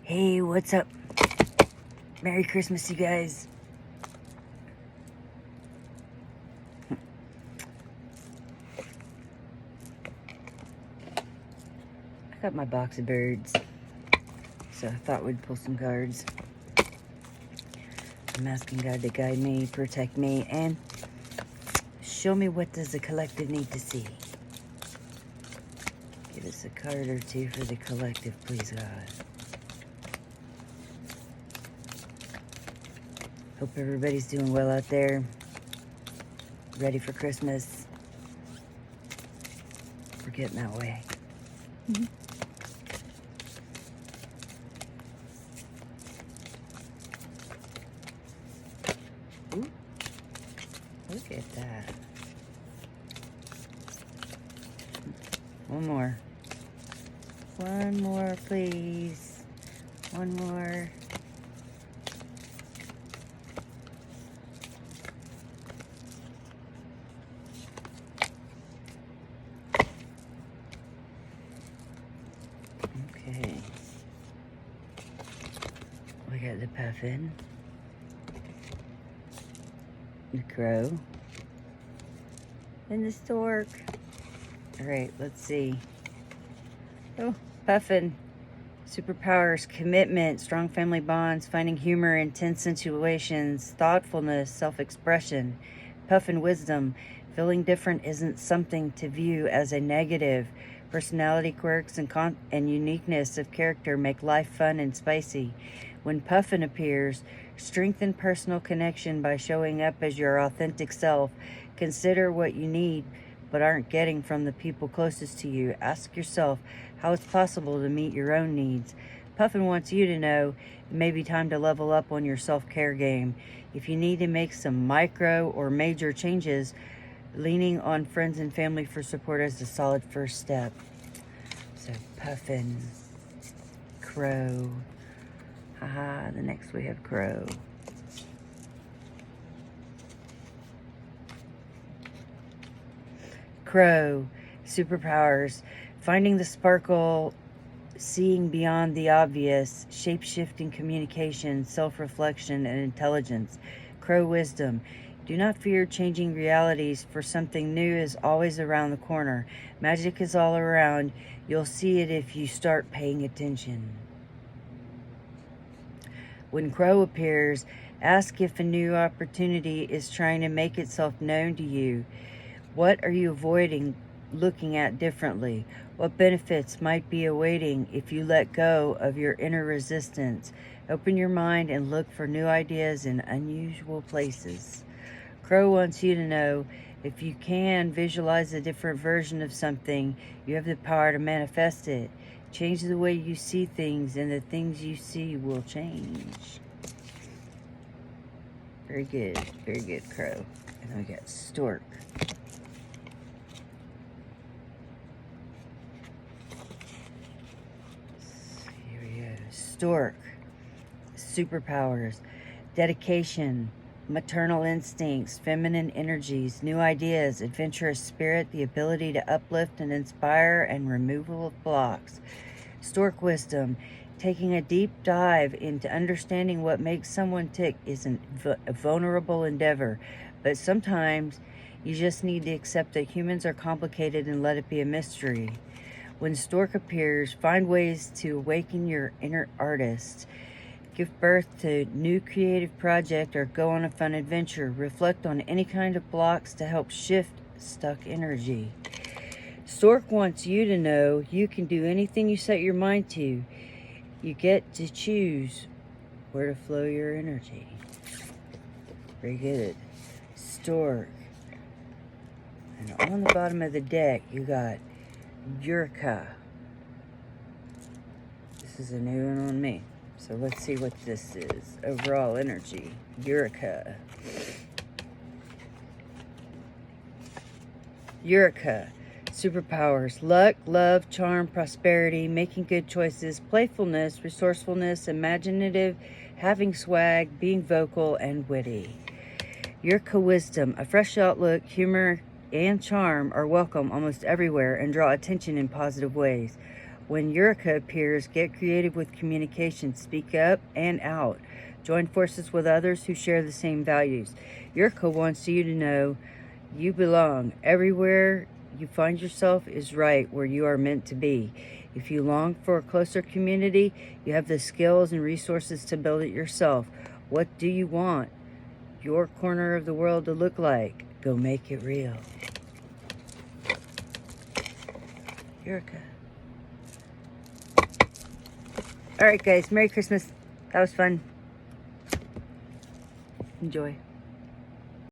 Hey, what's up? Merry Christmas, you guys. I got my box of birds, so I thought we'd pull some cards. I'm asking God to guide me, protect me, and show me what does the collective need to see. Give us a card or two for the collective, please, God. Hope everybody's doing well out there. Ready for Christmas. We're getting that way. Ooh, look at that. One more. One more, please. One more. Okay. We got the Puffin, the Crow, and the Stork. Alright, let's see. Oh, Puffin. Superpowers, commitment, strong family bonds, finding humor in tense situations, thoughtfulness, self-expression. Puffin, wisdom. Feeling different isn't something to view as a negative. Personality quirks and uniqueness of character make life fun and spicy. When Puffin appears, strengthen personal connection by showing up as your authentic self. Consider what you need but aren't getting from the people closest to you. Ask yourself how it's possible to meet your own needs. Puffin wants you to know it may be time to level up on your self-care game. If you need to make some micro or major changes, leaning on friends and family for support is a solid first step. So Puffin, Crow. Haha, the next we have Crow. Crow, superpowers, finding the sparkle, seeing beyond the obvious, shape-shifting communication, self-reflection, and intelligence. Crow, wisdom. Do not fear changing realities, for something new is always around the corner. Magic is all around. You'll see it if you start paying attention. When Crow appears, ask if a new opportunity is trying to make itself known to you. What are you avoiding looking at differently? What benefits might be awaiting if you let go of your inner resistance? Open your mind and look for new ideas in unusual places. Crow wants you to know if you can visualize a different version of something, you have the power to manifest it. Change the way you see things, and the things you see will change. Very good, Crow. And then we got Stork. Here we go. Stork. Superpowers. Dedication. Maternal instincts. Feminine energies. New ideas. Adventurous spirit. The ability to uplift and inspire, and removal of blocks. Stork wisdom. Taking a deep dive into understanding what makes someone tick is a vulnerable endeavor, but sometimes you just need to accept that humans are complicated and let it be a mystery. When Stork appears, find ways to awaken your inner artist. Give birth to new creative project or go on a fun adventure. Reflect on any kind of blocks to help shift stuck energy. Stork wants you to know you can do anything you set your mind to. You get to choose where to flow your energy. Very good. Stork. And on the bottom of the deck, you got Urraca. This is a new one on me. So let's see what this is. Overall energy. Urraca. Urraca. Superpowers, luck, love, charm, prosperity, making good choices, playfulness, resourcefulness, imaginative, having swag, being vocal, and witty. Urraca wisdom, a fresh outlook, humor, and charm are welcome almost everywhere and draw attention in positive ways. When Urraca appears, get creative with communication. Speak up and out. Join forces with others who share the same values. Urraca wants you to know you belong. Everywhere you find yourself is right where you are meant to be. If you long for a closer community, you have the skills and resources to build it yourself. What do you want your corner of the world to look like? Go make it real. Urraca. All right, guys. Merry Christmas. That was fun. Enjoy.